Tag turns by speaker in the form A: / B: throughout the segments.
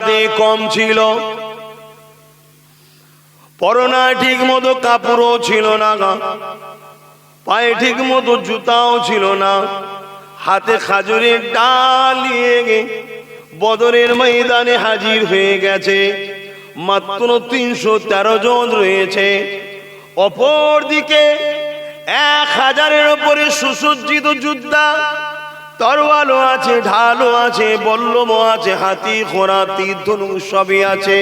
A: কম ছিল, পরনা ঠিক মতো কাপড়ও ছিল না, পায়ে ঠিক মতো জুতাও ছিল না, হাতে খাজুরের ডাল নিয়ে বদরের ময়দানে হাজির হয়ে গেছে। মাত্র 313 জন রয়েছে। অপর দিকে 1000-এর উপরে সুসজ্জিত যোদ্ধা, তরোয়ালও আছে, ঢালও আছে, বল্লমও আছে, হাতি ঘোড়া তীর ধনুক সবই আছে।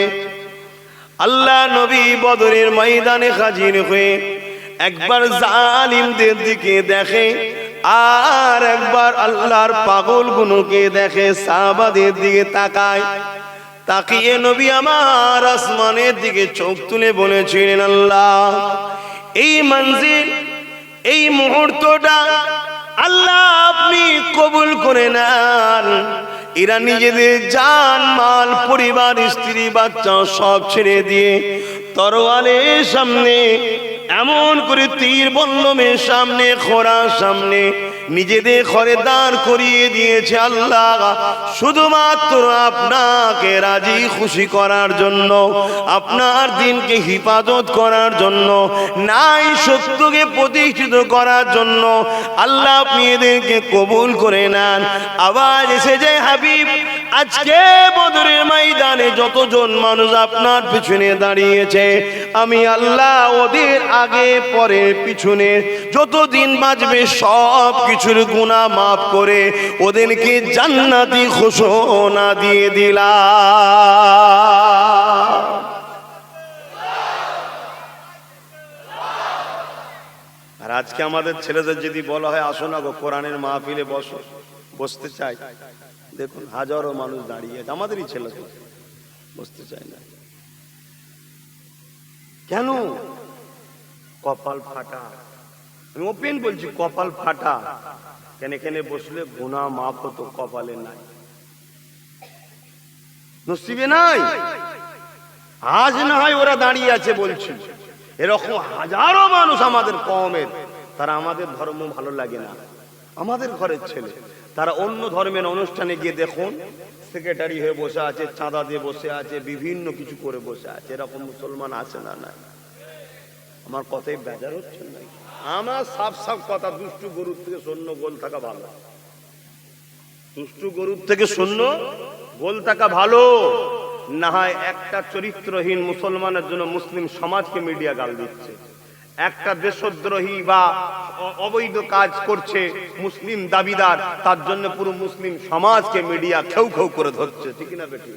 A: আল্লাহ নবী বদরের ময়দানে হাজির হয়ে একবার জালিমদের দিকে দেখে, আর একবার আল্লাহর পাগলগুলোকে দেখে, সাহাবাদের দিকে তাকায়। তাকিয়ে নবী আমার আসমানের দিকে চোখ তুলে বলেছিলেন, আল্লাহ এই মঞ্জিল, এই মুহূর্তটা আল্লাহ আপনি কবুল করে নেন। এরা নিজেদের জান মাল, পরিবার, স্ত্রী, বাচ্চা সব ছেড়ে দিয়ে তরোয়ালের সামনে, এমন করে তীর বল্লমের সামনে, খোড়ার সামনে নিজেদের ঘরে দাঁড় করিয়ে দিয়েছে। আল্লাহ শুধুমাত্র আপনাকে রাজি খুশি করার জন্য, আপনার দিনকে হিফাজত করার জন্য, নাই সত্যকে প্রতিষ্ঠিত করার জন্য। আল্লাহ আপনি এদেরকে কবুল করে নেন। আওয়াজ এসে যায়, হাবিব আজকে বদরের ময়দানে যতজন মানুষ আপনার পিছনে দাঁড়িয়েছে, আমি আল্লাহ ওদের আগে পরে পিছনে যতদিন বাঁচবে সব কিছুর গুনাহ মাফ করে ওদেরকে জান্নাতি ঘোষণা দিয়ে দিলাম। আর আজকে আমাদের ছেলেদের যদি বলা হয় আসো না গো কোরআনের মাহফিলে বসো, বসতে চাই। দেখুন হাজারো মানুষ দাঁড়িয়ে আছে, আমাদেরই ছেলে বসতে চায় না। কেন? কপাল ফাটা। আমি ওপেন বলছি, কপাল ফাটা। কেন এখানে বসলে গুনাহ মাফ হতো, কপালে নাই, নসিবে নাই। আজ না হয় ওরা দাঁড়িয়ে আছে বলছি, এরকম হাজারো মানুষ আমাদের কওমের, তারা আমাদের ধর্ম ভালো লাগে না, আমাদের ঘরের ছেলে, তারা অন্য ধর্মের অনুষ্ঠানে গিয়ে দেখুন সেক্রেটারি হয়ে বসে আছে, চাঁদা দিয়ে বসে আছে, বিভিন্ন কিছু করে বসে আছে। এরকম মুসলমান আছে না? নাই। আমার কথাই বেজার হচ্ছে না? আমার সাফ সাফ কথা, দুষ্টু গরুর থেকে শূন্য গোল থাকা ভালো। দুষ্টু গরুর থেকে শূন্য গোল থাকা ভালো। না হয় একটা চরিত্রহীন মুসলমানের জন্য মুসলিম সমাজকে মিডিয়া গাল দিচ্ছে, একটা দেশদ্রোহী বা অবৈধ কাজ করছে মুসলিম দাবিদার, তার জন্য পুরো মুসলিম সমাজকে মিডিয়া খেউ খেউ করে ধরছে। ঠিক না বেটি?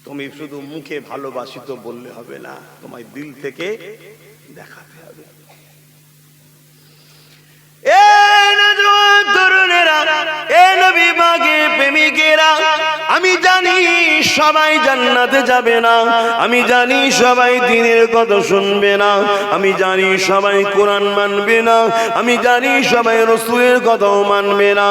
A: তুমি শুধু মুখে ভালোবাসি তো বললে হবে না, তোমায় দিল থেকে দেখাতে হবে। আমি জানি সবাই জান্নাতে যাবে না, আমি জানি সবাই দ্বীনের কথা শুনবে না, আমি জানি সবাই কোরআন মানবে না, আমি জানি সবাই রাসূলের কথাও মানবে না।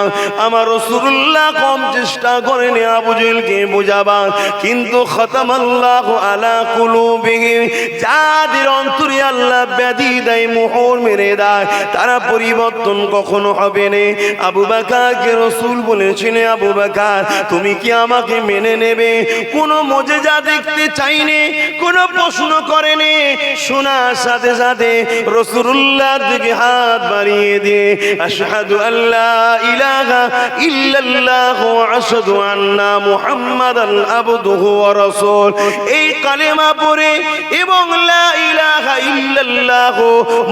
A: আমার রাসূলুল্লাহ কম চেষ্টা করেন আবু জেহেলকে বোঝাবার, কিন্তু খতামাল্লাহু আলা কুলুবিহিম, যাদের অন্তরে আল্লাহ ব্যাধি দেয়, মোহর মেরে দেয়, তারা পরিবর্তন কখনো হবে না। আবু বকরকে রাসূল বলেছেন, আবু বকর তুমি কি আমাকে মেনে নেবে? কোনো মুজিজা দেখতে চাইনি, কোনো প্রশ্ন করেনি, শোনার সাথে সাথে রাসূলুল্লাহর দিকে হাত বাড়িয়ে দিয়ে আশহাদু আল্লা ইলাহা ইল্লাল্লাহ ওয়া আশহাদু আন্না মুহাম্মাদান আবদুহু ওয়া রাসূল, এই কালেমা পড়ে এবং লা ইলাহা ইল্লাল্লাহ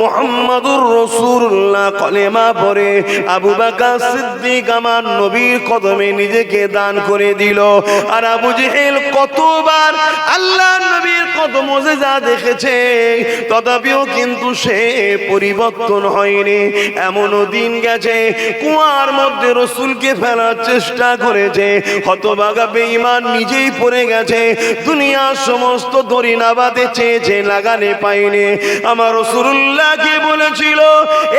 A: মুহাম্মাদুর রাসূলুল্লাহ কালেমা পড়ে আবু বকর সিদ্দিক আমার নবীর কদমে নিজেকে দান করে দিল। আর আবু জেহেল কতবার আল্লাহর নবীর কত মুজিজা দেখেছে, তথাপিও কিন্তু সে পরিবর্তন হয়নি। এমনও দিন গেছে কুয়ার মধ্যে রাসূলকে ফেলার চেষ্টা করেছে, হতভাগা বেঈমান নিজেই পড়ে গেছে, দুনিয়ার সমস্ত দড়ি নাবাতে চেয়েছে, লাগানে পায়নি। আমার রাসূলুল্লাহকে বলেছিল,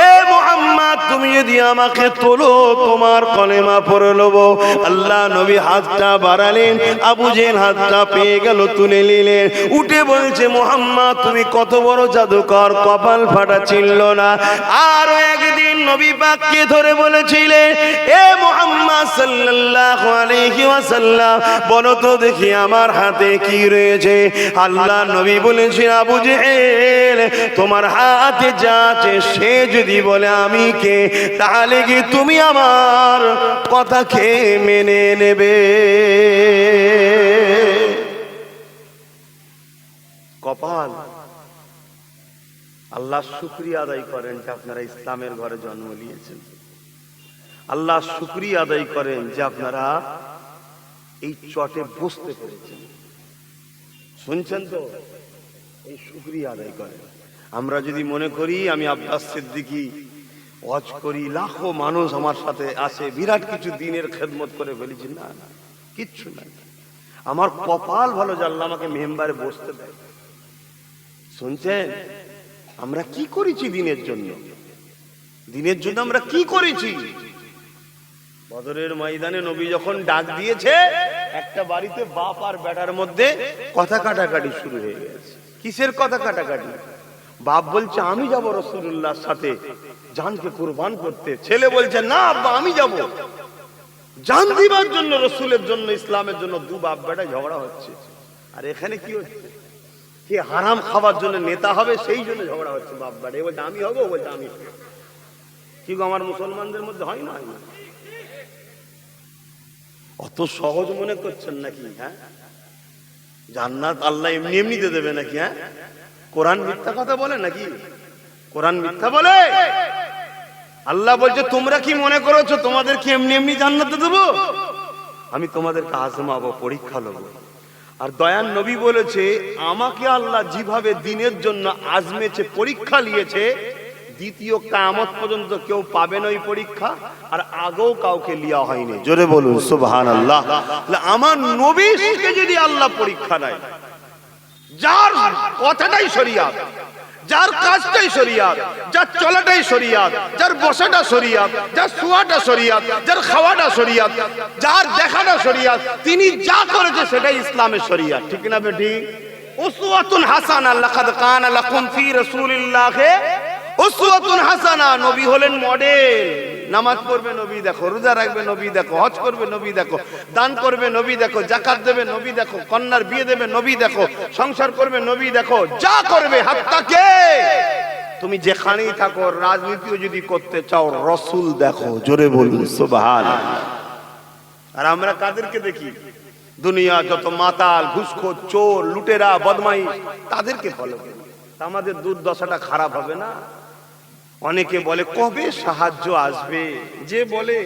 A: এ মুহাম্মদ তুমি যদি আমাকে তোলো তোমার কলেমা পড়ে নেব। আল্লাহ নবী হাতটা বাড়ালেন, আবু জেহেল হাতটা পেয়ে গেল, তুলে নিলেন, উঠে বলছে মুহাম্মদ তুমি কত বড় জাদুকর, কপাল ফাটা ছিল না। আরো একদিন নবী পাককে ধরে বলেছিলেন, এ মুহাম্মদ সাল্লাল্লাহু আলাইহি ওয়াসাল্লাম বলো তো দেখি আমার হাতে কি রয়েছে। আল্লাহ নবী বলেছেন, আবু জেহেল তোমার হাতে যা আছে সে যদি বলে আমি কে, তাহলে কি তুমি আমার কথাকে মেনে নেবে? কপাল। আল্লাহ শুকরিয়া আদায় করেন যে আপনারা ইসলামের ঘরে জন্ম নিয়েছেন। আল্লাহ শুকরিয়া আদায় করেন যে আপনারা এই চটে বসতে পেরেছেন। শুনছেন তো? এই শুকরিয়া আদায় করেন। আমরা যদি মনে করি আমি আব্বাস সিদ্দিকী ওয়াজ করি, লাখো মানুষ আমার সাথে আসে, বিরাট কিছু দিনের খেদমত করে ফেলেছি, না না, কিচ্ছু নাই। আমার কপাল ভালো যে আল্লাহ আমাকে মেম্বারে বসতে দেয়। শুনছেন? আমরা কি করেছি দিনের জন্য? দিনের জন্য আমরা কি করেছি? বদরের ময়দানে নবী যখন ডাক দিয়েছে, একটা বাড়িতে বাপ আর বেটার মধ্যে কথা কাটাকাটি শুরু হয়ে গেছে। কিসের কথা কাটাকাটি? বাপ বলছে আমি যাব রাসূলুল্লাহর সাথে জানকে কুরবান করতে, ছেলে বলছে না আব্বা আমি যাব। জান দিবার জন্য, রাসূলের জন্য, ইসলামের জন্য দু বাপ বেটা ঝগড়া হচ্ছে। আর এখানে কি হচ্ছে? কে হারাম খাবার জন্য নেতা হবে সেই জন্য ঝগড়া হচ্ছে। বাপ বেটা এ বলছে আমি হব, ও বলছে আমি। কি গো আমার মুসলমানদের মধ্যে হয় না? অত সহজ মনে করছেন নাকি? হ্যাঁ, জান্নাত আল্লাহ এমনি এমনিতে দেবে নাকি? হ্যাঁ, কোরআন মিথ্যা কথা বলে নাকি? কোরআন মিথ্যা বলে? আল্লাহ বলছে তোমরা কি মনে করেছো তোমাদের কি এমনি এমনি জান্নাতে দেবো? আমি তোমাদেরকে আজমাবো, পরীক্ষা নেব। আর দয়ান নবী বলেছে আমাকে আল্লাহ যেভাবে দিনের জন্য আজমেছে, পরীক্ষা নিয়েছে, দ্বিতীয় কিয়ামত পর্যন্ত কেউ পাবে না ওই পরীক্ষা, আর আগেও কাউকে লিয়া হয়নি। জোরে বলুন সুবহানাল্লাহ। আমার নবীকে যদি আল্লাহ পরীক্ষা নেয়, যার কথাটাই শরিয়াত, যার কাজটাই শরিয়াত, যার চলাটাই শরিয়াত, যার বসাটা শরিয়াত, যার শোয়াটা শরিয়াত, যার খাওয়াটা শরিয়াত, যার দেখাটা শরিয়াত, তিনি যা করেছে সেটাই ইসলামের শরিয়াত। ঠিক না বেটি? উসওয়াতুন হাসানাহ, লাকাদ কানা লাকুম ফি রাসূলিল্লাহি উসওয়াতুন হাসানাহ। নবী হলেন মডেল। নামাজ পড়বে নবী দেখো, রোজা রাখবে নবী দেখো, হজ করবে নবী দেখো, দান করবে নবী দেখো, যাকাত দেবে নবী দেখো, কন্যার বিয়ে দেবে নবী দেখো, সংসার করবে নবী দেখো, যা করবে। হাত্তাকে তুমি যেখানেই থাকো, রাজনীতিও যদি করতে চাও, রাসূল দেখো। জোরে বলুন সুবহানাল্লাহ। আর আমরা কাদেরকে দেখি? দুনিয়া যত মাতাল, ঘুষখোর, চোর, লুটেরা, বদমাইশ, তাদেরকে ফলো করি। আমাদের দুর্দশাটা খারাপ হবে না? অনেকে বলে কবে সাহায্য আসবে, যে বলে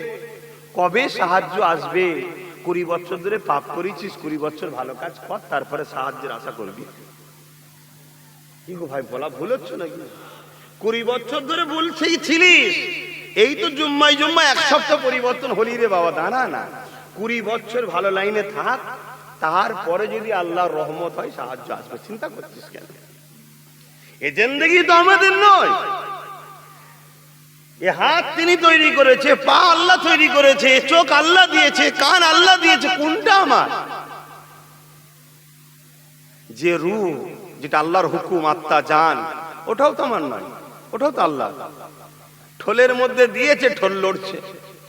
A: কবে সাহায্য আসবে, 20 বছর ধরে পাপ করেছিস, 20 বছর ভালো কাজ কর, তারপরে সাহায্যের আশা করবি। কি গো ভাই, বলা ভুল হচ্ছে নাকি? 20 বছর ধরে বলছেই ছিলিস, এই তো জুম্মায় জুম্মায় এক সপ্তাহ পরিবর্তন হলি রে বাবা। দাঁড়া না, 20 বছর ভালো লাইনে থাক, তারপরে যদি আল্লাহর রহমত হয় সাহায্য আসবে। চিন্তা করছিস কেন? এ জিন্দেগি তো আমাদের নয়। এ হাত তিনি তৈরি করেছে, পা আল্লাহ তৈরি করেছে, চোখ আল্লাহ দিয়েছে, কান আল্লাহ দিয়েছে। কোনটা আমার? যে রূহ, যেটা আল্লাহর হুকুম, আত্মা, জান, ওটাও তো আমার নয়, ওটাও তো আল্লাহ। ঠোলের মধ্যে দিয়েছে, ঠোল লড়ছে,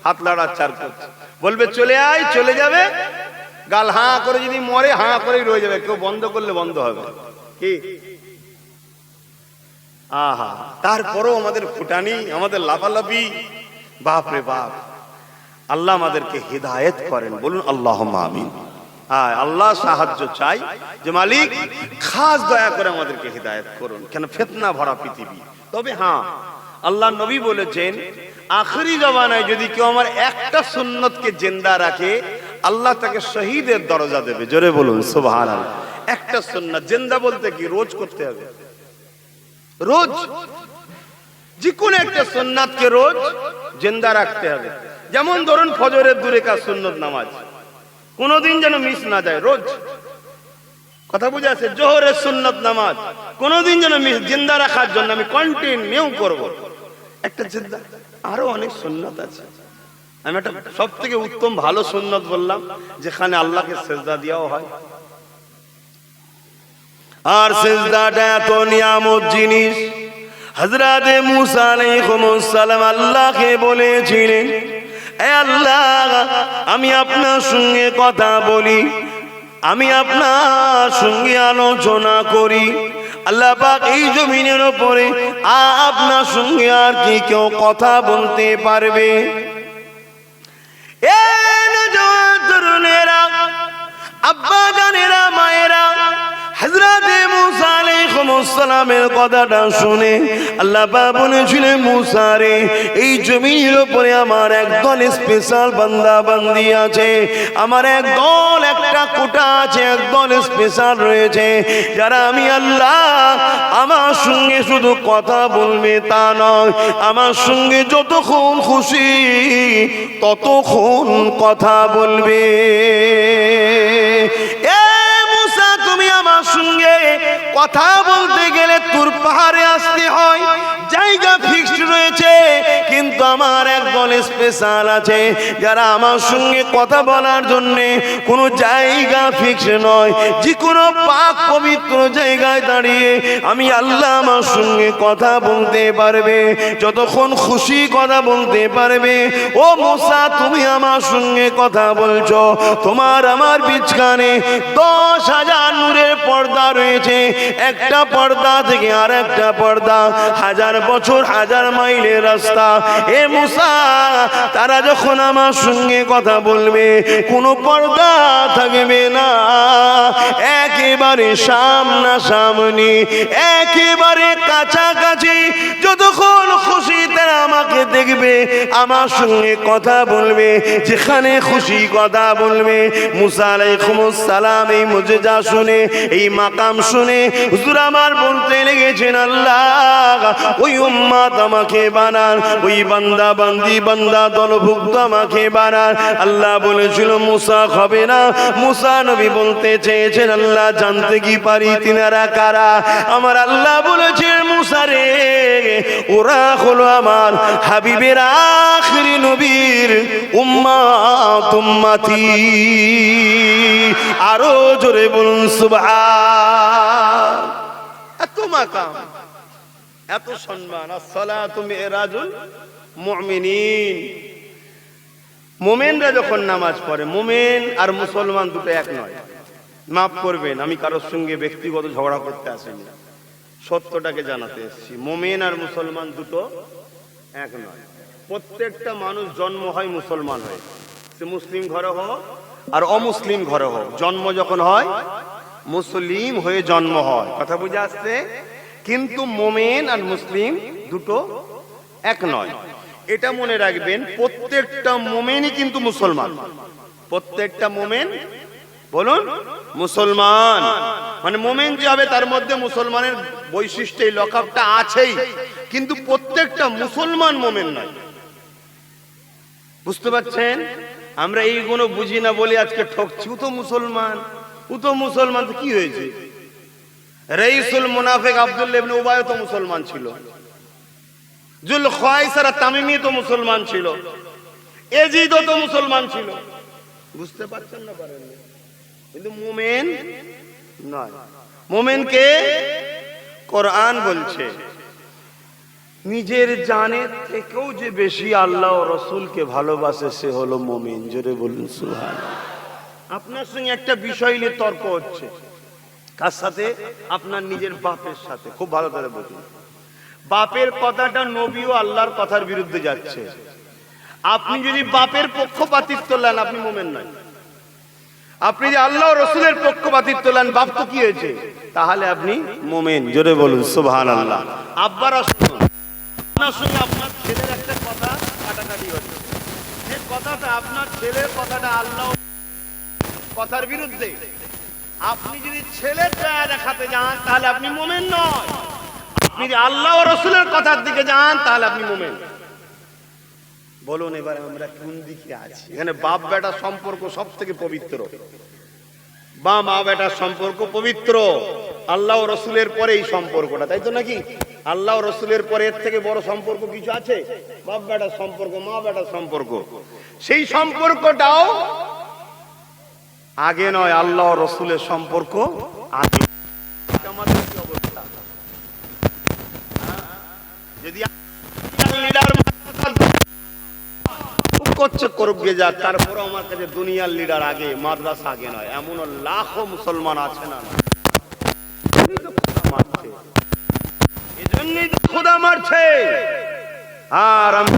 A: হাত লাড়াচার করছে, বলবে চলে আয়, চলে যাবে। গাল হাঁ করে যদি মরে, হাঁ করেই রয়ে যাবে, কেউ বন্ধ করলে বন্ধ হবে। কি আহা! তারপরও আমাদের ফুটানি, আমাদের লাফালাফি, বাপ রে বাপ। আল্লাহ আমাদেরকে হিদায়াত করেন, বলুন আল্লাহুম্মা আমিন। আল্লাহ সাহায্য চাই যে মালিক খাস দয়া করে আমাদেরকে হিদায়াত করুন, কেন ফিতনা ভরা পৃথিবী। তবে হ্যাঁ, আল্লাহ নবী বলেছেন আখেরি জামানায় যদি কেউ আমার একটা সুন্নতকে জিন্দা রাখে, আল্লাহ তাকে শহীদের দরজা দেবে। জোরে বলুন সুবহানাল্লাহ। একটা সুন্নাত জিন্দা বলতে কি? রোজ করতে হবে, রোজ যে কোনো একটা সুন্নাতকে রোজ জিন্দা রাখতে হবে। যেমন ধরুন ফজরের 2 রাকাত সুন্নত নামাজ কোনোদিন যেন মিস না যায়, রোজ। কথা বুঝে আছে? জোহরের সুন্নত নামাজ কোনোদিন যেন মিস, জিন্দা রাখার জন্য আমি কন্টিনিউ করব একটা জিন্দা। আরো অনেক সুন্নত আছে, আমি একটা সব থেকে উত্তম ভালো সুন্নত বললাম, যেখানে আল্লাহকে সেজদা দেওয়া হয়। আর সিজদাটা এত নিয়ামত জিনিস। হযরতে মুসা আলাইহিস সালাম আল্লাহকে বলেছিলেন, হে আল্লাহ, আমি আপনার সঙ্গে কথা বলি, আমি আপনার সঙ্গে আলোচনা করি। আল্লাহ পাক এই জমিনের উপরে আপনার সঙ্গে আর কি কেউ কথা বলতে পারবে? এ নওজোয়ান তরুণেরা, আব্বা জানেরা, মায়েরা, হযরতে মুসা আলাইহিস সালামের কথাটা শুনে আল্লাহ পাক বলেছিলেন, মুসা রে, এই জমিনের উপরে আমার একদল স্পেশাল বান্দা বান্দি আছে, আমার একদল, একটা কোটা আছে, একদল স্পেশাল রয়েছে, যারা আমি আল্লাহ আমার সঙ্গে শুধু কথা বলবে তা নয়, আমার সঙ্গে যতক্ষণ খুশি ততক্ষণ কথা বলবে। তুমি আমার সঙ্গে কথা বলতে গেলে তোর পাহাড়ে আসতে হয়, জায়গা ফিক্সড রয়েছে, কিন্তু আমার একদল স্পেশাল আছে, যারা আমার সঙ্গে কথা বলার জন্য কোনো জায়গা ফিক্স নয়, যে কোনো পাক পবিত্র জায়গায় দাঁড়িয়ে আমি আল্লাহ আমার সঙ্গে কথা বলতে পারবে, যতক্ষণ খুশি কথা বলতে পারবে। ও মুসা, তুমি আমার সঙ্গে কথা বলছো, তোমার আমার বিচখানে 10,000 নূরের পর্দা রয়েছে, একটা পর্দা থেকে আর একটা পর্দা, 1000 বছর 1000 মাইলের রাস্তা। এ মুসা, তারা যখন আমার সঙ্গে কথা বলবে কোনো পর্দা থাকবে না, একেবারে সামনাসামনি, একেবারে কাছাকাছি, যতক্ষণ খুশি তারা আমাকে দেখবে, আমার সঙ্গে কথা বলবে, যেখানে খুশি কথা বলবে। মুসা আলাইহিস সালাম এই মুজিজা শুনে, এই মাকাম শুনে হুজুর আমার বলতে লেগেছেন, আল্লাহ ওই উম্মত আমাকে বানান, ওই বান্দা বান্দি, বান্দা দলভুক্ত আমাকে বানান। আল্লাহ বলেছিল মুসা হবে না। মুসা নবী বলতে চেয়েছেন, আল্লাহ জানতে কি পারি তিনারা কারা? আমার আল্লাহ বলেছেন, মুসা রে, ওরা হলো আমার হাবিবের আখিরি নবীর উম্মত, উম্মতি। আরো জোরে বলুন সুবহান। এত মাকাম, এত সম্মান। আসসালাতু মিরাজুল মুমিনিন। মুমিনরা যখন নামাজ পড়ে, মুমিন আর মুসলমান দুটো এক নয়। মাফ করবেন, আমি কারোর সঙ্গে ব্যক্তিগত ঝগড়া করতে আসিনি, সত্যটাকে জানাতে এসেছি। মুমিন আর মুসলমান দুটো এক নয়। প্রত্যেকটা মানুষ জন্ম হয় মুসলমান হয়, সে মুসলিম ঘরে হোক আর অমুসলিম ঘরে হোক, জন্ম যখন হয় মুসলিম হয়ে জন্ম হয়। কথা বুঝে আসছে? কিন্তু মুমিন আর মুসলিম দুটো এক নয়, এটা মনে রাখবেন। প্রত্যেকটা মুমিনই কিন্তু মুসলমান, প্রত্যেকটা মুমিন বলুন মুসলমান। মানে মুমিন যে হবে তার মধ্যে মুসলমানের বৈশিষ্ট্য, এই লকাবটা আছেই, কিন্তু প্রত্যেকটা মুসলমান মুমিন নয়। বুঝতে পারছেন? আমরা এইগুলো বুঝি না বলে আজকে ঠকছি। ও তো মুসলমান, ও তো মুসলমান, তো কি হয়েছে? রাইসুল মুনাফিক আব্দুল্লাহ ইবনে উবাই তো মুসলমান ছিল, জুল খায়সারা তামিমি তো মুসলমান ছিল, এজিদও তো মুসলমান ছিল। বুঝতে পারছেন না? পারেন না, কিন্তু মুমিন নয়। মুমিনকে কোরআন বলছে নিজের জানের থেকেও যে বেশি আল্লাহ ও রাসূলকে ভালোবাসে সে হলো মুমিন। জোরে বলুন সুবহানাল্লাহ। আপনার সঙ্গে একটা বিষয় নিয়ে তর্ক হচ্ছে, কার সাথে? আপনার নিজের বাপের সাথে। খুব ভালো করে বুঝুন, বাপের কথাটা নবী ও আল্লাহর কথার বিরুদ্ধে যাচ্ছে। আপনি যদি বাপের পক্ষপাতিত্ব নেন, আপনি মুমিন নয়। আপনি যে আল্লাহ ও রাসূলের পক্ষপাতিত্ব নেন, বাপ তো কি হয়েছে, তাহলে আপনি মুমিন। জোরে বলুন সুবহানাল্লাহ। আব্বারা শুনুন, আপনার সঙ্গে আপনার ছেলের একটা কথা কাটাকাটি হচ্ছে, যে কথাটা আপনার ছেলের কথাটা আল্লাহ কথার বিরুদ্ধে। আপনি যদি ছেলের দয়া দেখাতে যান তাহলে আপনি মুমিন নয়। আপনি যদি আল্লাহ ও রাসূলের কথার দিকে যান তাহলে আপনি মুমিন। বলুন এবার আমরা কোন দিকে আছি? এখানে বাপ বেটা সম্পর্ক সব থেকে পবিত্র, বা মা বেটার সম্পর্ক পবিত্র, আল্লাহ ও রাসূলের পরে এই সম্পর্কটা, তাই তো নাকি? আল্লাহ ও রাসূলের পরে এর থেকে বড় সম্পর্ক কিছু আছে? বাপ বেটার সম্পর্ক, মা বেটার সম্পর্ক। সেই সম্পর্কটাও আগে নয়, আল্লাহ ও রাসূলের সম্পর্ক আগে। যদি লিডার করছে করুক গে যাক, তারপরে আমার কাছে দুনিয়ার লিডার আগে, মাদ্রাসা আগে নয়। এমন লাখো মুসলমান আছে না, এজন্যই তো খোদা মারছে। আর আমি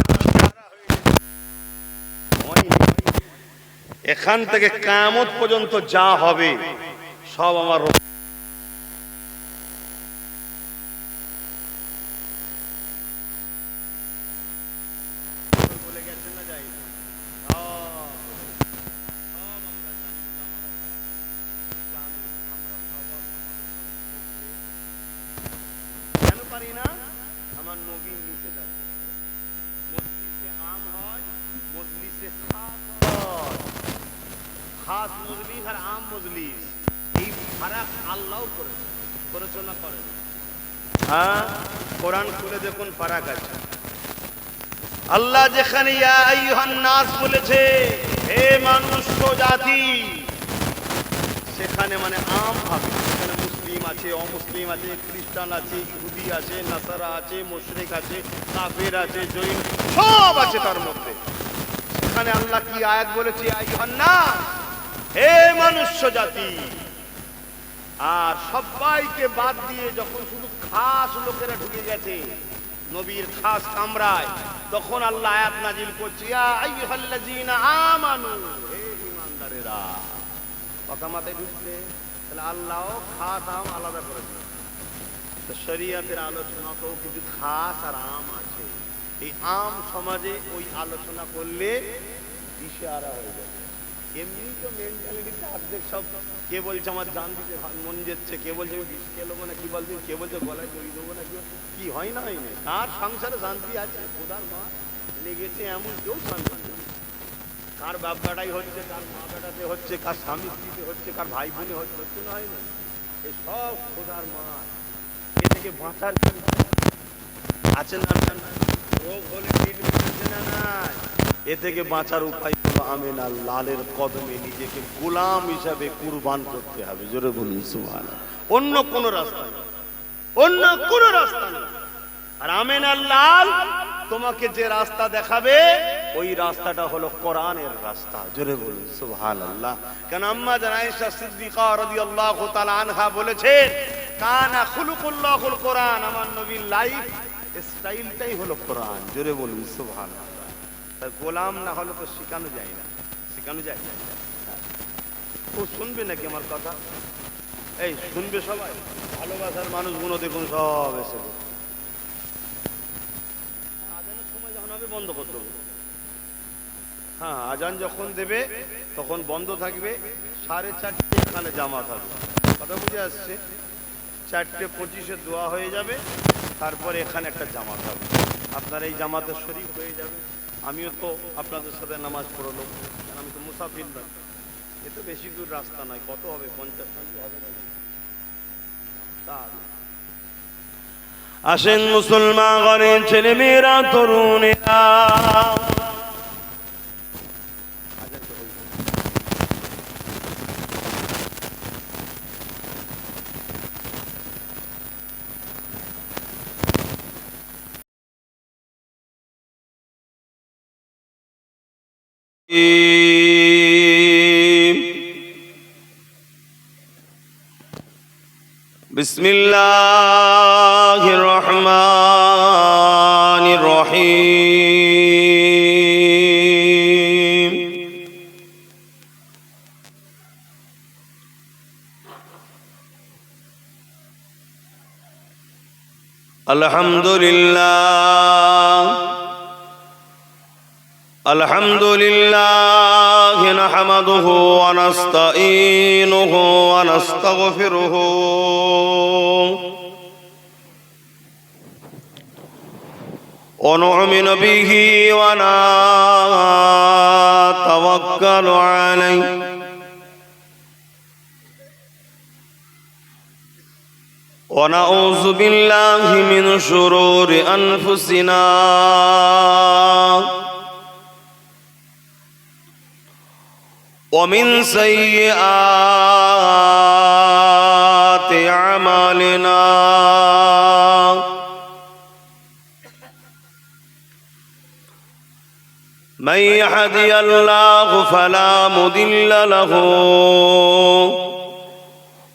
A: এখান থেকে কিয়ামত পর্যন্ত যা হবে সব আমার খাস মজলিস আর আম মজলিস, এই ফারাক আল্লাহ করেছে না করে? হ্যাঁ, কোরআন খুলে দেখুন ফারাক আছে। আল্লাহ যেখানে ইয়া আইয়ুহান নাস বলেছে, হে মানুষ জাতি, সেখানে মানে আম ভাবে, সেখানে মুসলিম আছে, অমুসলিম আছে, খ্রিস্টান আছে, ইহুদি আছে, নাসারা আছে, মুশরিক আছে, কাফের আছে, জৈন, সব আছে তার মধ্যে। সেখানে আল্লাহ কি আয়াত বলেছে? আইয়ুহান নাস, হে মনুষ্য জাতি। আর সবাইকে বাদ দিয়ে যখন শুধু খাস লোকেরা ঢুকে গেছে নবীর খাস কামরায়, তখন আল্লাহ আয়াত নাজিল করছে, ইয়া আইয়ুহাল্লাযীনা আমানু, হে ঈমানদারেরা। কথা মাথায় ঢুকছে? তাহলে আল্লাহও খাস আম আলাদা করেছে। তো শরীয়তের আলোচনা তো কিছু খাস আর আম আছে। এই আম সমাজে ওই আলোচনা করলে দিশেহারা হয়ে যাবে। এমনি তো মেন্টালিটিটা অর্ধেক সব, কে বলছে আমার জান দিতে মন যাচ্ছে, কে বলছে আমি বিষ খেয়ে নেবো না, কি বলছে, কে বলছে গলায় দড়ি দেবো না, কি হয় না হয় না। কার সংসারে শান্তি আছে? খোদার মা লেগেছে এমন কেউ শান্তি নেই। কার বাপ বেটাই হচ্ছে, কার মা বেটাতে হচ্ছে, কার স্বামী স্ত্রীতে হচ্ছে, কার ভাই বোনে হচ্ছে না হয় না। এই সব খোদার মা। এ থেকে বাঁচার আছে না? রোগ হলে ট্রিটমেন্ট আছে না? নাই। এ থেকে বাঁচার উপায় হলো আমিনা লালের কদমে নিজেকে গোলাম হিসাবে কুরবান করতে হবে। জোরে বলুন সুবহানাল্লাহ। অন্য কোন রাস্তা নেই, অন্য কোন রাস্তা নেই। আর আমিনা লাল তোমাকে যে রাস্তা দেখাবে, ওই রাস্তাটা হলো কোরআনের রাস্তা। জোরে বলুন সুবহানাল্লাহ। কেন আম্মা জান আয়েশা সিদ্দিকা রাদিয়াল্লাহু তাআলা আনহা বলেছেন, কানা খুলুকুল্লাহুল কোরআন, আমার নবীর লাইফ স্টাইলটাই হলো কোরআন। জোরে বলুন সুবহানাল্লাহ। তাই গোলাম না হলে তো শেখানো যায় না, শেখানো যায় না। ও শুনবে নাকি আমার কথা? এই শুনবে সবাই? ভালোবাসার মানুষগুলো দেখুন সব এসে আজানের সময় যখন হবে বন্ধ করতে হবে। হ্যাঁ, আজান যখন দেবে তখন বন্ধ থাকবে। 4:30 এখানে জামা থাকবে। কথা বুঝে আসছে? 4:25 দোয়া হয়ে যাবে, তারপরে এখানে একটা জামা থাকবে। আপনার এই জামাতে শরীক হয়ে যাবে। আমিও তো আপনাদের সাথে নামাজ পড়লো, কারণ আমি তো মুসাফির না। এ তো বেশি দূর রাস্তা নয়, কত হবে? 50 মিনিট হবে না? আসেন মুসলমান ঘরের ছেলে মেয়েরা, তরুণেরা, বিসমিল্লাহির রহমানির রহিম। আলহামদুলিল্লাহ, আলহামদুলিল্লাহ নাহমাদুহু ওয়া নাস্তাঈনুহু ওয়া নাস্তাগফিরুহু ওয়া নু'মিনু বিহি ওয়া নাতাওয়াক্কালু আলাইহি ওয়া নাউযু বিল্লাহি মিন শুরুরি আনফুসিনা ومن سيئات أعمالنا من يهدي الله فلا مضل له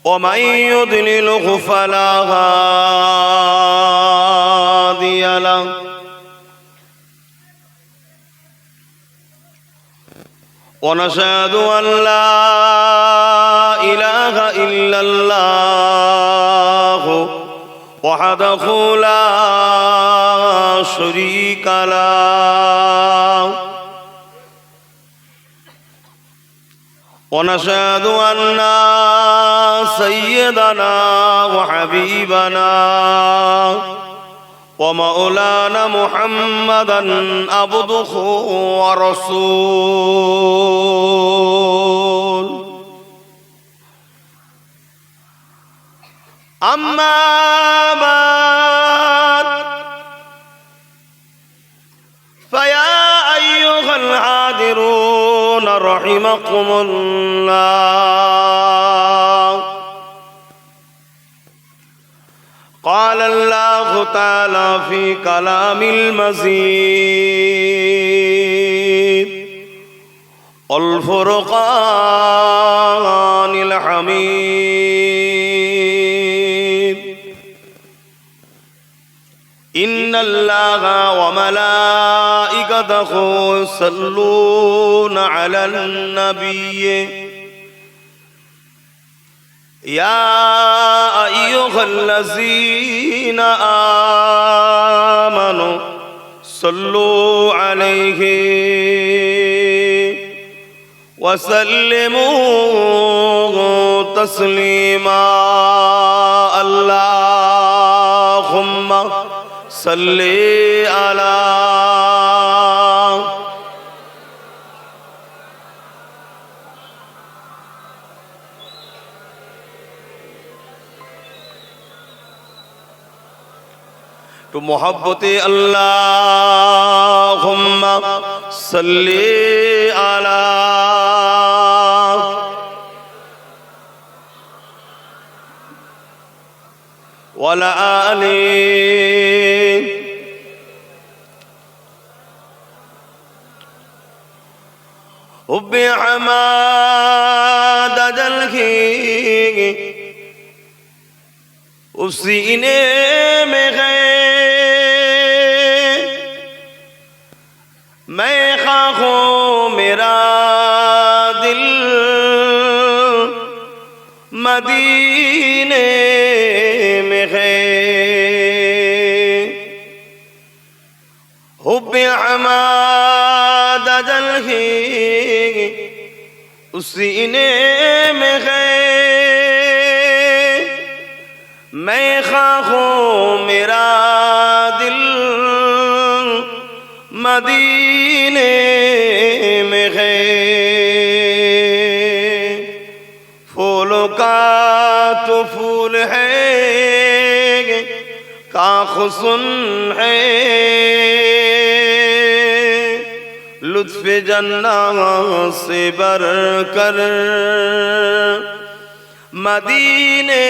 A: ومن يضلله فلا هادي له ونشهد أن لا إله إلا الله وحده لا شريك له ونشهد أن سيدنا وحبيبنا ومولانا محمدا عبده ورسول أما بعد فيا أيها الحاضرون رحمكم الله قال الله تعالى في كلام المزيد الفرقان الحميد إن الله وملائكته يصلون على النبي يا أيها الذين آمنوا صلوا عليه وسلموا تسليما اللهم صل على تو محبت اللهم صل على وعلى آله حب حماد جل کی اس سینے میں ہے میں خواہ ہوں میرا دل مدینے میں ہے حب حماد جل کی اس سینے میں ہے میں خواہ ہوں میرا دل مدینے میں ہے پھولوں کا تو پھول ہے کا حسن ہے لطف جنات سے بر کر مدینے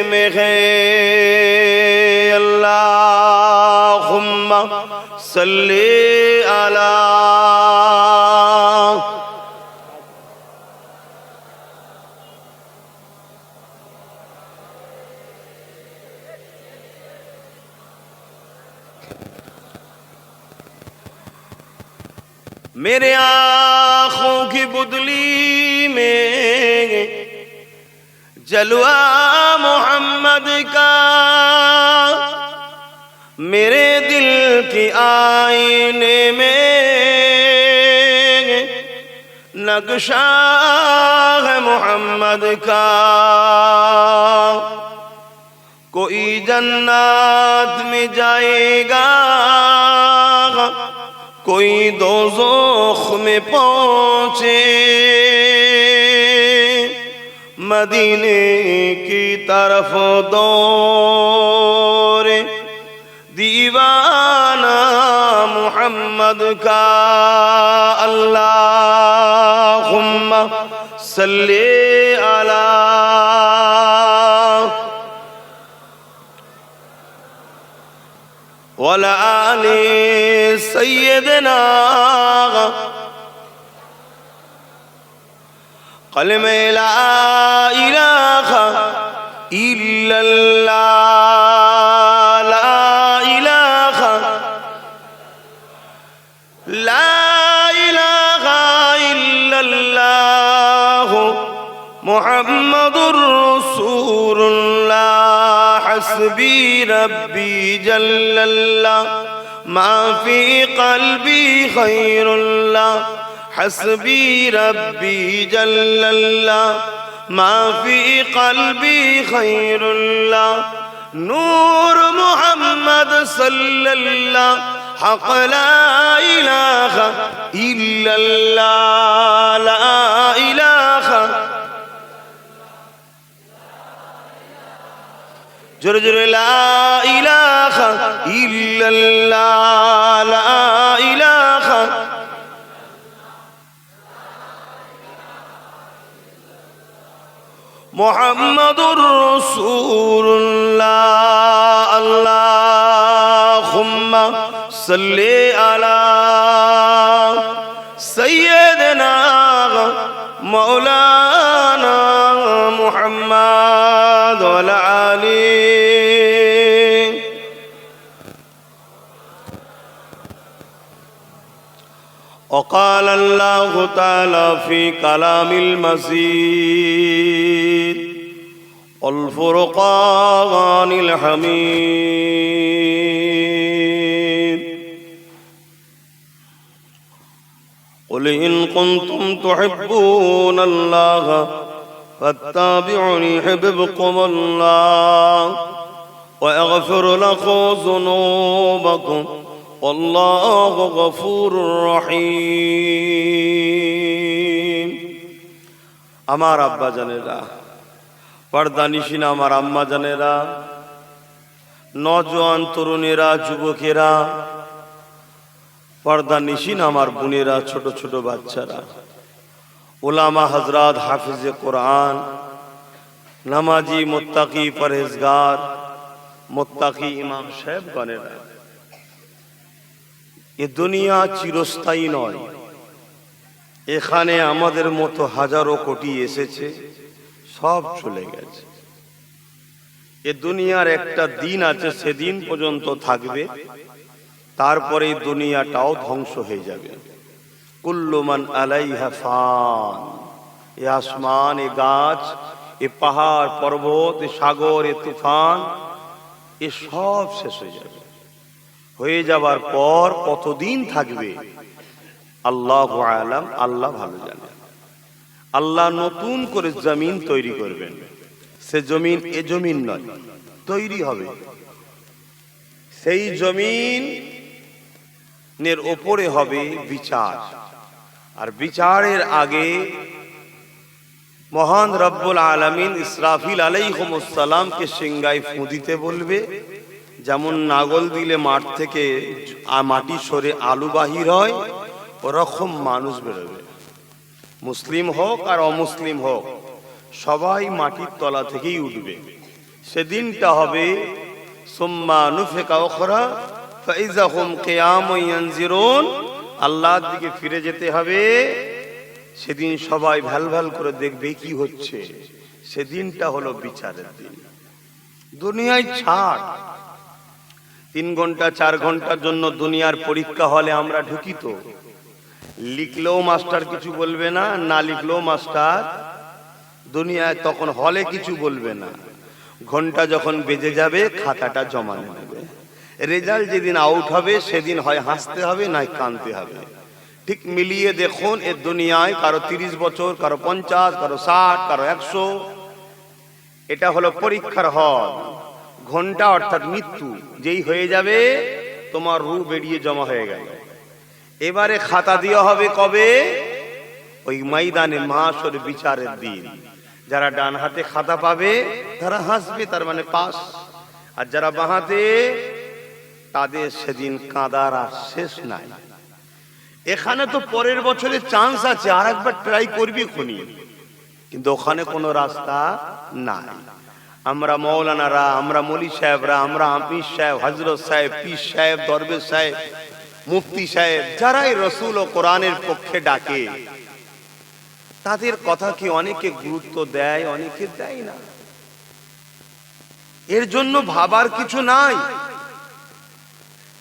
A: میں ہے اللہم صلی علی میرے آنکھوں کی بدلی میں جلوہ محمد کا میرے دل کی آئینے میں نقشہ ہے محمد کا کوئی جنات میں جائے گا کوئی دوزخ میں پہنچے مدینے کی طرف دورے دیوانہ محمد کا اللہم صلی علی وعلى آل سيدنا कलमे ला इलाहा इल्लल्लाह ला इलाहा इल्लल्लाह मुहम्मदुर रसूलुल्लाह हस्बी रब्बी जल्लल्लाह मा फी क़ल्बी खैरुल्लाह हस्बी रब्बी जल्लल्लाह मा फी क़ल्बी खैरुल्लाह नूर मुहम्मद सल्लल्लाह हक़ ला इलाहा इल्लल्लाह ला इलाहा जोरे जोरे ला इलाहा इल्लल्लाह ला इलाहा मुहम्मदुर रसूलुल्लाह अल्लाहुम्मा सल्ली अला सय्यदना मौलाना मुहम्मद व अला आली وقال الله تعالى في كلام المزيد والفرقان الحميد قل إن كنتم تحبون الله فاتبعوني يحببكم الله ويغفر لكم ذنوبكم والله غفور رحيم আমার আব্বা জানেরা পর্দা নিশিনা আমার আম্মা জানেরা নওজোয়ান তরুণেরা যুবকেরা পর্দা নিশিনা আমার বোনেরা ছোট ছোট বাচ্চারা উলামা হযরত হাফিজে কোরআন নামাজি মুত্তাকি পরহেজগার মুত্তাকি ইমাম সাহেব গণেরা এ দুনিয়া চিরস্থায়ী নয় এখানে আমাদের মতো হাজারো কোটি এসেছে সব চলে গেছে এ দুনিয়ার একটা দিন আছে সেদিন পর্যন্ত থাকবে তারপরে এই দুনিয়াটাও ধ্বংস হয়ে যাবে কুল্লু মান আলাইহা ফান এ আসমান এ গাছ এ পাহাড় পর্বত এ সাগর এ তুফান এ সব শেষ হয়ে যাবে হয়ে যাবার পর কতদিন থাকবে আল্লাহু আলাম আল্লাহ ভালো জানেন আল্লাহ নতুন করে জমিন তৈরি করবেন সে জমিন এ জমিন নয় তৈরি হবে সেই জমিনের উপরে হবে বিচার আর বিচারের আগে মহান রব্বুল আলামিন ইসরাফিল আলাইহিস সালামকে সিংহায় ফু দিতে বলবে যেমন নাগল দিলে মাঠ থেকে মাটি সরে আলু বাহির হয় ওরকম মানুষ বেরোবে মুসলিম হোক আর অমুসলিম হোক সবাই মাটির তলা থেকেই উঠবে সেদিনটা হবে সুম্মা নুফিকা উখরা ফাইযা হুম কিয়ামুন ইয়ানজিরুন আল্লাহর দিকে ফিরে যেতে হবে সেদিন সবাই ভ্যালভ্যাল করে দেখবে কি হচ্ছে সেদিনটা হলো বিচারের দিন দুনিয়ায় ছাড় 3 ঘন্টা 4 ঘন্টার জন্য দুনিয়ার পরীক্ষা হলে আমরা ঢুকি তো লিখলেও মাস্টার কিছু বলবে না না লিখলেও মাস্টার দুনিয়ায় তখন হলে কিছু বলবে না ঘন্টা যখন বেজে যাবে খাতাটা জমা নেবে রেজাল্ট যেদিন আউট হবে সেদিন হয় হাসতে হবে নয় কাঁদতে হবে ঠিক মিলিয়ে দেখুন এই দুনিয়ায় কারো 30 বছর কারো 50 কারো 60 কারো 100 এটা হলো পরীক্ষার হল ঘন্টা অর্থাৎ মৃত্যু যেই হয়ে যাবে তোমার রূহ বেরিয়ে জমা হয়ে গেল এবারে খাতা দেওয়া হবে কবে ওই ময়দানে মাহশর বিচারের দিন যারা ডান হাতে খাতা পাবে তারা হাসবে তার মানে পাস আর যারা বাঁ হাতে তাদের সেদিন কাঁদার আর শেষ নাই এখানে তো পরের বছরে চান্স আছে আরেকবার ট্রাই করবি খুনি কিন্তু ওখানে কোনো রাস্তা নাই আমরা মৌলানারা, আমরা মলি সাহেবরা, আমরা আমির সাহেব, হজরত সাহেব, পীর সাহেব, দরবেশ সাহেব, মুফতি সাহেব, যারাই রসুল ও কোরআনের পক্ষে ডাকে, তাদের কথা কি অনেকে গুরুত্ব দেয়, অনেকে দেয় না। এর জন্য ভাবার কিছু নাই।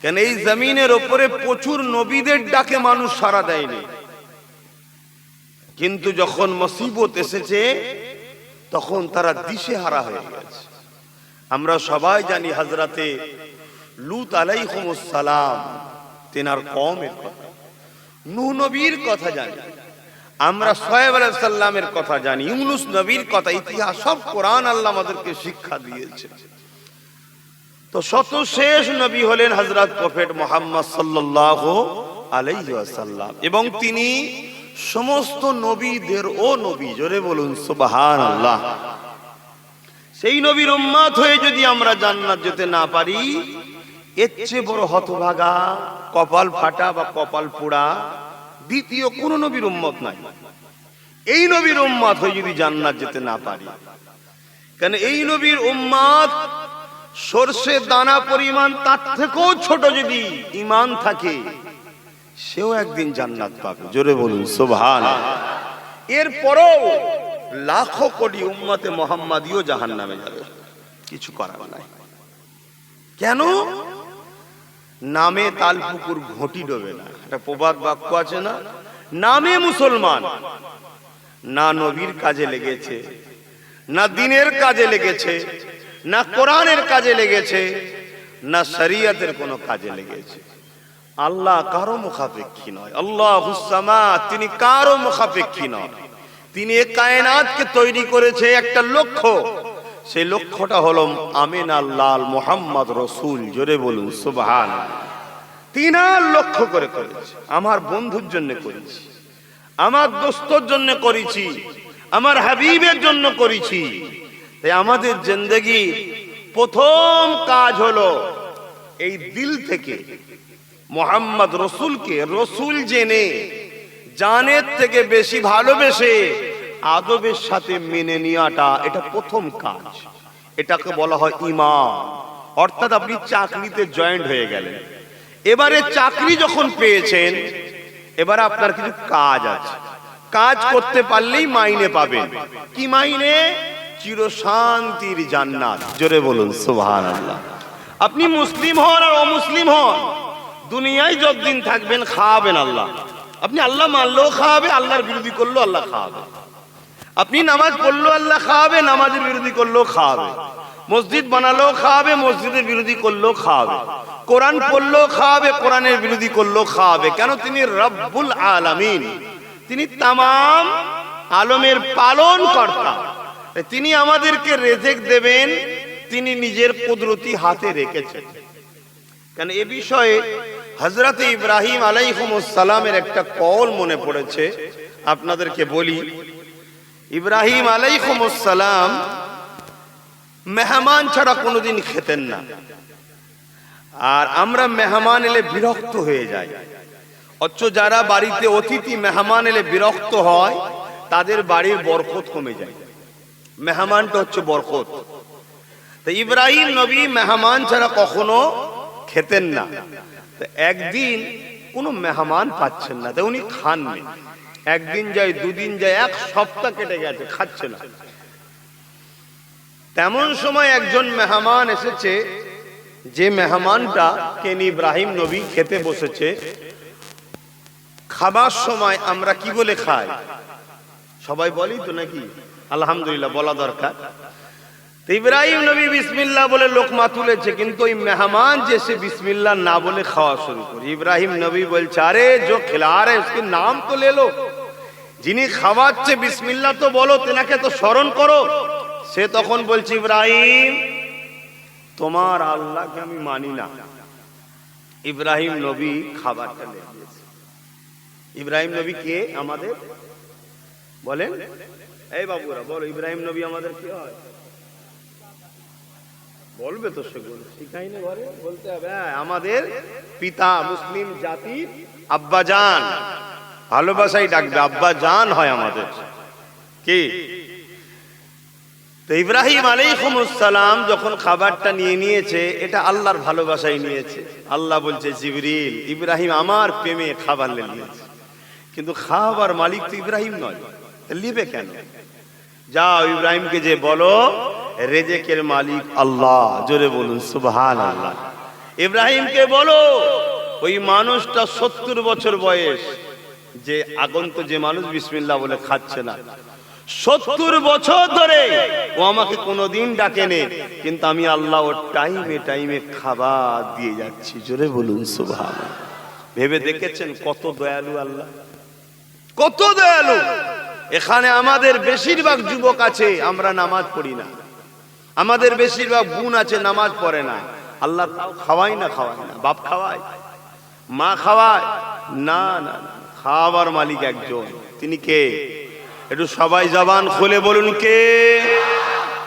A: কেন এই জমিনের ওপরে প্রচুর নবীদের ডাকে মানুষ সাড়া দেয়নি, কিন্তু যখন মুসিবত এসেছে তখন তারা দিশেহারা হয়ে গেছে। আমরা সবাই জানি হযরতে লূত আলাইহিস সালাম, তেনার কওমের কথা, নূহ নবীর কথা জানি, আমরা শুআয়ব আলাইহিস সালামের কথা জানি, ইউনূস নবীর কথা, ইতিহাস সব কোরআন আল্লাহ আমাদেরকে শিক্ষা দিয়েছে। তো সর্বশেষ নবী হলেন হযরত প্রফেট মুহাম্মদ সাল্লাল্লাহু আলাইহি ওয়াসাল্লাম, এবং তিনি সমস্ত নবীদের ও নবী। জোরে বলুন সুবহানাল্লাহ। সেই নবীর উম্মত হয়ে যদি আমরা জান্নাত যেতে না পারি, এর চেয়ে বড় হতভাগা, কপাল ফাটা বা কপাল পোড়া দ্বিতীয় কোন নবীর উম্মত নাই। এই নবীর উম্মত হয়ে যদি জান্নাত যেতে না পারি, কারণ এই নবীর উম্মত সরষে দানা পরিমাণ তার থেকেও ছোট যদি ঈমান থাকে, সেও একদিন জান্নাত পাবে। জোরে বলুন সুবহানাল্লাহ। এরপরও লাখো কোটি উম্মতে মুহাম্মাদিও জাহান্নামে যাবে, কিছু করার নাই। কেন? নামে তালপুকুর ঘটি ডোবে না, একটা প্রবাদ বাক্য আছে না? নামে মুসলমান, না নবীর কাজে লেগেছে, না দ্বীনের কাজে লেগেছে, না কোরআনের কাজে লেগেছে, না শরীয়তের কোনো কাজে লেগেছে। আল্লাহ কারো মুখাপেক্ষী নয়। আল্লাহুস সামাদ, তিনি কারো মুখাপেক্ষী নয়। তিনি এই কায়নাতকে তৈরি করেছে একটা লক্ষ্য, সেই লক্ষ্যটা হলো আমিনার লাল মুহাম্মদ রাসূল। জোরে বলুন সুবহানাল্লাহ। তিনার লক্ষ্য করে করেছে। আমার বন্ধুর জন্য করেছি, আমার দোস্তর জন্য করেছি, আমার হাবিবের জন্য করেছি। তাই আমাদের জিন্দেগি প্রথম কাজ হলো এই দিল থেকে মুহাম্মদ রাসূলকে রাসূল জেনে, জানের থেকে বেশি ভালোবেসে আদবের সাথে মেনে নেওয়াটা, এটা প্রথম কাজ। এটাকে বলা হয় ঈমান। অর্থাৎ আপনি চাকরিতে জয়েন্ট হয়ে গেলেন, এবারে চাকরি যখন পেয়েছেন, এবারে আপনার কিছু কাজ আছে, কাজ করতে পারলেই মাইনে পাবেন। কি মাইনে? চিরশান্তির জান্নাত। জোরে বলুন সুবহানাল্লাহ। আপনি মুসলিম হন আর অমুসলিম হন, দুনিয়ায় যতদিন থাকবেন খাওয়াবেন আল্লাহ। আপনি আল্লাহ মানলেও খাওয়াবে, আল্লাহর বিরোধী করলেও আল্লাহ খাওয়াবে। আপনি নামাজ পড়লেও আল্লাহ খাওয়াবে, নামাজের বিরোধী করলেও খাওয়াবে। মসজিদ বানালেও খাওয়াবে, মসজিদের বিরোধী করলেও খাওয়াবে। কোরআন পড়লেও খাওয়াবে, কোরআনের বিরোধী করলেও খাওয়াবে। কেন? তিনি রব্বুল আলামিন, তিনি তামাম আলমের পালন কর্তা। তিনি আমাদেরকে রেজেক দেবেন, তিনি নিজের কুদরতি হাতে রেখেছেন। কেন এ বিষয়ে হযরত ইব্রাহিম আলাইহিস সালামের একটা কওল মনে পড়েছে, আপনাদেরকে বলি। ইব্রাহিম আলাইহিস সালাম মেহমান ছাড়া কোনোদিন খেতেন না। আর আমরা মেহমান এলে বিরক্ত হয়ে যাই। অথচ যারা বাড়িতে অতিথি মেহমান এলে বিরক্ত হয়, তাদের বাড়ির বরকত কমে যায়। মেহমানটা হচ্ছে বরকত। তো ইব্রাহিম নবী মেহমান ছাড়া কখনো খেতেন না। তো একদিন কোনো মেহমান পাচ্ছেন না, তাই উনি খাননি। একদিন যায়, দুদিন যায়, এক সপ্তাহ কেটে গেছে, খাচ্ছে না। তেমন সময় একজন মেহমান এসেছে, যে মেহমানটা কেন ইব্রাহিম নবী খেতে বসেছে। খাবার সময় আমরা কি বলে খাই? সবাই বলি তো নাকি? আলহামদুলিল্লাহ বলা দরকার। তো ইব্রাহিম নবী বিসমিল্লাহ বলে লোকমা তুলেছে, কিন্তু ওই মেহমান যে সে বিসমিল্লাহ না বলে খাওয়া শুরু করে। ইব্রাহিম নবী বলছে, আরে जो खिला रहे उसके नाम तो ले लो, যিনি খাওয়াচ্ছে বিসমিল্লাহ তো বলো, তেনাকে তো স্মরণ করো। সে তখন বলছে, ইব্রাহিম তোমার আল্লাহকে আমি মানি না। ইব্রাহিম নবী খাবারটা নিয়ে দিয়েছে। ইব্রাহিম নবী কে আমাদের? বলেন এই বাবুরা, বলো ইব্রাহিম নবী আমাদের কি হয়? বলবে তো, সেগুলো শিখাই না ঘরে, বলতে হবে। আমাদের পিতা, মুসলিম জাতির আব্বা জান, ভালোবাসাই ডাকবে, আব্বা জান হয় আমাদের। কি তো ইব্রাহিম আলাইহিস সালাম যখন খাবারটা নিয়ে নিয়েছে, এটা আল্লাহর ভালোবাসায় নিয়েছে। আল্লাহ বলছে, জিবরিল, ইব্রাহিম আমার প্রেমে খাবার নিয়েছে, কিন্তু খাবার মালিক তো ইব্রাহিম নয়, লিবে কেন? যাও ইব্রাহিমকে যে বলো রেজেকের মালিক আল্লাহ, জোরে বলুন সুবহানাল্লাহ। ইব্রাহিমকে বলো ওই মানুষটা 70 বছর বয়স, যে আগন্ত যে মানুষ বিসমিল্লাহ বলে খাচ্ছে না, 70 বছর ধরে ও আমাকে কোনোদিন ডাকেনি, কিন্তু আমি আল্লাহ ওর টাইমে টাইমে খাবার দিয়ে যাচ্ছি, জোরে বলুন সুবহানাল্লাহ। ভেবে দেখেছেন কত দয়ালু আল্লাহ, কত দয়ালু। এখানে আমাদের বেশিরভাগ যুবক আছে, আমরা নামাজ পড়ি না, আমাদের বেশিরভাগ বোন আছে নামাজ পড়ে না, আল্লাহ তাও খাওয়াই না, খাওয়ায় না। বাপ খাওয়ায়, মা খাওয়ায় না, না, খাওয়ার মালিক একজন, তিনি কে? একটু সবাই জবান খুলে বলুন কে?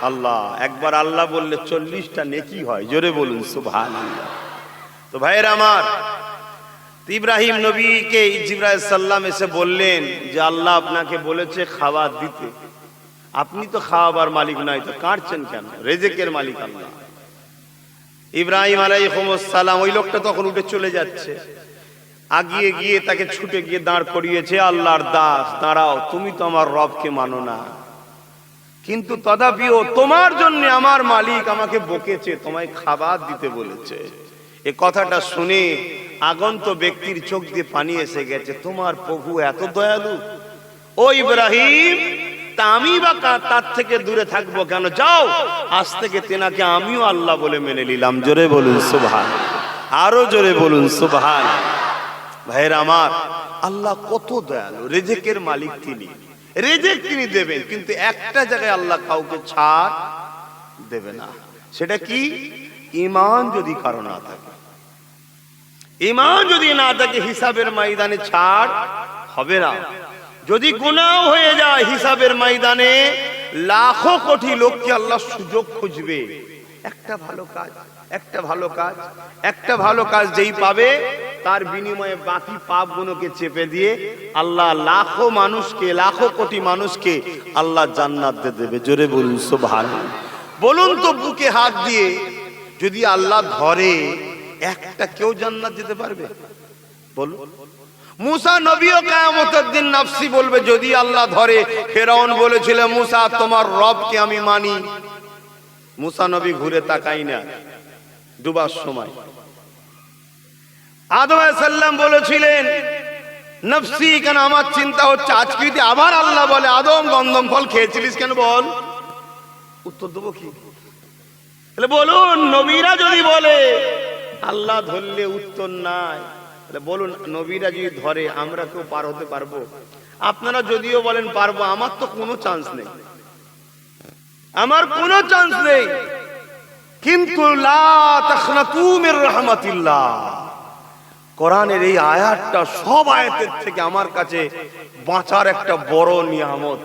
A: আল্লাহ। একবার আল্লাহ বললে 40টা নেকি হয়, জোরে বলুন সুবহানাল্লাহ। তো ভাইয়ের আমার, ইব্রাহিম নবীকে জিবরাইল সাল্লাম এসে বললেন যে আল্লাহ আপনাকে বলেছে খাবার দিতে, আপনি তো খাওয়াবার মালিক নয়, তো কাটছেন কেন? রেজেকের মালিক আল্লাহ। ইব্রাহিম আলাইহিস সালাম, ওই লোকটা তখন উঠে চলে যাচ্ছে, আগিয়ে গিয়ে তাকে ছুটে গিয়ে দাঁড় করিয়েছে, আল্লাহর দাস দাঁড়াও, তুমি তো আমার রবকে মানো না, কিন্তু তথাপিও তোমার জন্য আমার মালিক আমাকে বকেছে, তোমায় খাবার দিতে বলেছে। এ কথাটা শুনে আগন্ত ব্যক্তির চোখ দিয়ে পানি এসে গেছে, তোমার প্রভু এত দয়ালু? ও ইব্রাহিম, তা আমি বা তার থেকে দূরে থাকবো কেন? যাও, আজ থেকে তেনাকে আমিও আল্লাহ বলে মেনে নিলাম, জোরে বলুন সুবহানাল্লাহ, আরো জোরে বলুন সুবহানাল্লাহ। ভাইয়ের আমার, আল্লাহ কত দয়ালু, রেজেকের মালিক তিনি, রেজেক তিনি দেবেন, কিন্তু একটা জায়গায় আল্লাহ কাউকে ছাড় দেবে না। সেটা কি? ঈমান যদি কারো না থাকে, ঈমান যদি না থাকে, হিসাবের ময়দানে ছাড় হবে না। যদি গুনাহ হয়ে যায়, হিসাবের ময়দানে লাখো কোটি লোককে আল্লাহ সুযোগ খুঁজবে, একটা ভালো কাজ, একটা ভালো কাজ, একটা ভালো কাজ যেই পাবে, তার বিনিময়ে বাকি পাপগুলোকে চেপে দিয়ে আল্লাহ লাখো মানুষকে, লাখো কোটি মানুষকে আল্লাহ জান্নাত দিয়ে দেবে, জোরে বলুন সুবহানাল্লাহ। বলুন তো বুকে হাত দিয়ে, যদি আল্লাহ ধরে একটা কেউ জান্নাত যেতে পারবে? বলুন। মুসা নবীও কিয়ামতের দিন নফসি বলবে, যদি আল্লাহ ধরে। ফেরাউন বলেছিল, মুসা তোমার রবকে আমি মানি। মুসা নবী ঘুরে তাকাই না ডুবার সময়। আদম আলাইহিস সালাম বলেছিলেন, নফসি, কেন আমার চিন্তা হচ্ছে। আজকে যদি আবার আল্লাহ বলে, আদম গন্ধম ফল খেয়েছিলিস কেন বল, উত্তর দেবো কি? তাহলে বলুন, নবীরা যদি বলে আল্লাহ ধরলে উত্তর নাই, তাহলে বলুন নবীরা যদি ধরে আমরা কেউ পার হতে পারবো? আপনারা যদিও বলেন পারবো, আমার তো কোনো চান্স নেই, আমার কোনো চান্স নেই। কিন্তু লা তাখনাতু মির রাহমাতিল্লাহ, কোরআনের এই আয়াতটা সব আয়াতের থেকে আমার কাছে বাঁচার একটা বড় নিয়ামত।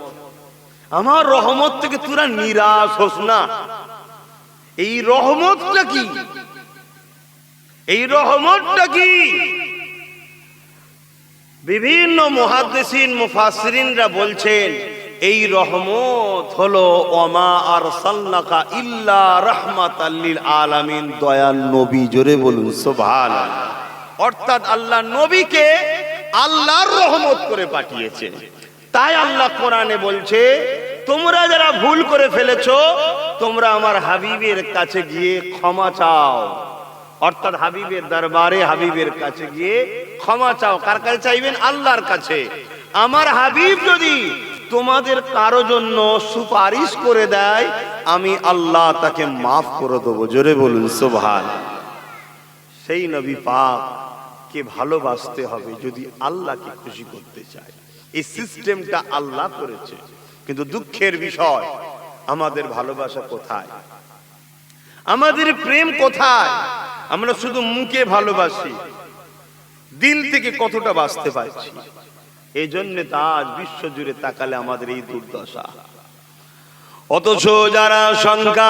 A: আমার রহমত থেকে তোরা নিরাশ হোস না। এই রহমতটা কি? এই রহমতটা কি? বিভিন্ন মুহাদ্দিসিন মুফাসসিরিনরা বলছেন, এই রহমত হলো ওমা আরসালনাকা ইল্লা রাহমাতাল লিল আলামিন, দয়াল নবী, জোরে বলুন সুবহানাল্লাহ। অর্থাৎ আল্লাহ নবীকে আল্লাহর রহমত করে পাঠিয়েছেন। তাই আল্লাহ কোরআনে বলছে, তোমরা যারা ভুল করে ফেলেছো, তোমরা আমার হাবিবের কাছে গিয়ে ক্ষমা চাও। অর্থাৎ হাবিবের দরবারে, হাবিবের কাছে গিয়ে ক্ষমা চাও। কার কাছে চাইবেন? আল্লাহর কাছে। আমার হাবিব যদি তোমাদের কারো জন্য সুপারিশ করে দেয়, আমি আল্লাহ তাকে মাফ করে দেবো, জোরে বলুন সুবহানাল্লাহ। সেই নবী পাক কে ভালোবাসতে হবে যদি আল্লাহকে খুশি করতে চায়। এই সিস্টেমটা আল্লাহ করেছে। কিন্তু দুঃখের বিষয়, আমাদের ভালোবাসা কোথায়? আমাদের প্রেম কোথায়? আমরা শুধু মুখে ভালোবাসি, দিল থেকে কতটা বাঁচতে পারছি? এই জন্য তা আজ বিশ্ব জুড়ে তাকালে আমাদের এই দুর্দশা। অথচ যারা সংখ্যা